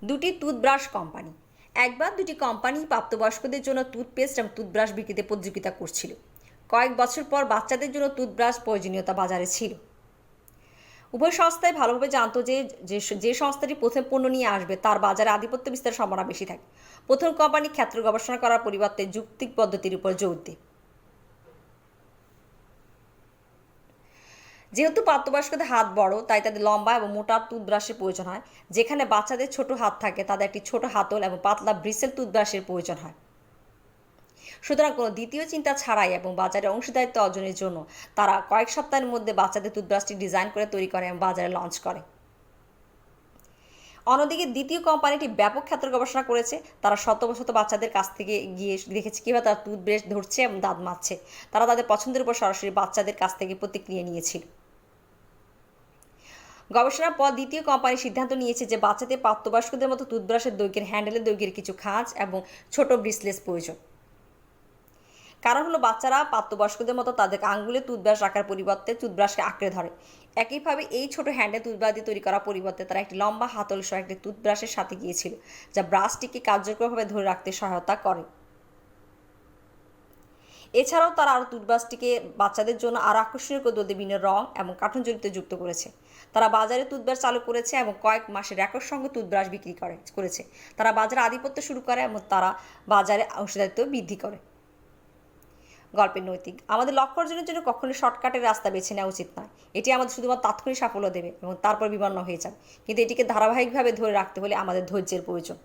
দুটি toothbrush company. একবার দুটি কোম্পানি প্রাপ্তবয়স্কদের জন্য টুথপেস্ট এবং টুথব্রাশ বিক্রিতে প্রতিযোগিতা করছিল। কয়েক বছর পর বাচ্চাদের জন্য টুথব্রাশ প্রয়োজনীয়তা বাজারে ছিল। উভয় সংস্থাই ভালোভাবে জানতো যে যে সংস্থাটি প্রথম পণ্য নিয়ে আসবে তার বাজারে আধিপত্য বিস্তারের সম্ভাবনা বেশি থাকে। প্রথম কোম্পানি ক্ষেত্র গবেষণা করার পরিবর্তে যৌক্তিক পদ্ধতির উপর জোর দেয়। যেহেতু প্রাপ্তবয়স্কদের হাত বড়, তাই তাদের লম্বা এবং মোটা টুথব্রাশের প্রয়োজন হয়। যেখানে বাচ্চাদের ছোট হাত থাকে, তাদের একটি ছোট হাতল এবং পাতলা ব্রিসেল টুথব্রাশের প্রয়োজন হয়। সুতরাং কোনো দ্বিতীয় চিন্তা ছাড়াই এবং বাজারে অংশীদারিত্ব অর্জনের জন্য তারা কয়েক সপ্তাহের মধ্যে বাচ্চাদের টুথব্রাশটি ডিজাইন করে তৈরি করে এবং বাজারে লঞ্চ করে। অন্যদিকে দ্বিতীয় কোম্পানিটি ব্যাপক ক্ষেত্র গবেষণা করেছে। তারা শত শত বাচ্চাদের কাছ থেকে গিয়ে দেখেছে কীভাবে তারা টুথব্রাশ ধরছে এবং দাঁত মাজছে। তারা তাদের পছন্দের উপর সরাসরি বাচ্চাদের কাছ থেকে প্রতিক্রিয়া নিয়েছিল। গবেষণার পর দ্বিতীয় কোম্পানি সিদ্ধান্ত নিয়েছে যে বাচ্চাদের প্রাপ্তবয়স্কদের মতো টুথব্রাশের দৈর্ঘ্যের হ্যান্ডেলের দৈর্ঘ্যের কিছু খাঁজ এবং ছোট ব্রিসলেস প্রয়োজন। কারণ হলো বাচ্চারা প্রাপ্তবয়স্কদের মতো তাদের আঙ্গুলে টুথব্রাশ রাখার পরিবর্তে টুথব্রাশকে আঁকড়ে ধরে। একইভাবে এই ছোট হ্যান্ডেল টুথব্রাশ দিয়ে তৈরি করার পরিবর্তে তারা একটি লম্বা হাতল সহ একটি টুথব্রাশের সাথে গিয়েছিল, যা ব্রাশটিকে কার্যকরভাবে ধরে রাখতে সহায়তা করে। এছাড়াও তারা আরও টুথব্রাশটিকে বাচ্চাদের জন্য আরও আকর্ষণীয় করে তুলতে বিভিন্ন রং এবং কার্টুন জড়িত যুক্ত করেছে। তারা বাজারে টুথব্রাশ চালু করেছে এবং কয়েক মাসে রেকর্ড সংখ্যক টুথব্রাশ বিক্রি করেছে। তারা বাজারে আধিপত্য শুরু করে এবং তারা বাজারে অংশীদারিত্ব বৃদ্ধি করে। গল্পের নৈতিক: আমাদের লক্ষ্য অর্জনের জন্য কখনোই শর্টকাটের রাস্তা বেছে নেওয়া উচিত নয়। এটি আমাদের শুধুমাত্র তাৎক্ষণিক সাফল্য দেবে এবং তারপর বিপন্ন হয়ে যাবে, কিন্তু এটিকে ধারাবাহিকভাবে ধরে রাখতে হলে আমাদের ধৈর্যের প্রয়োজন।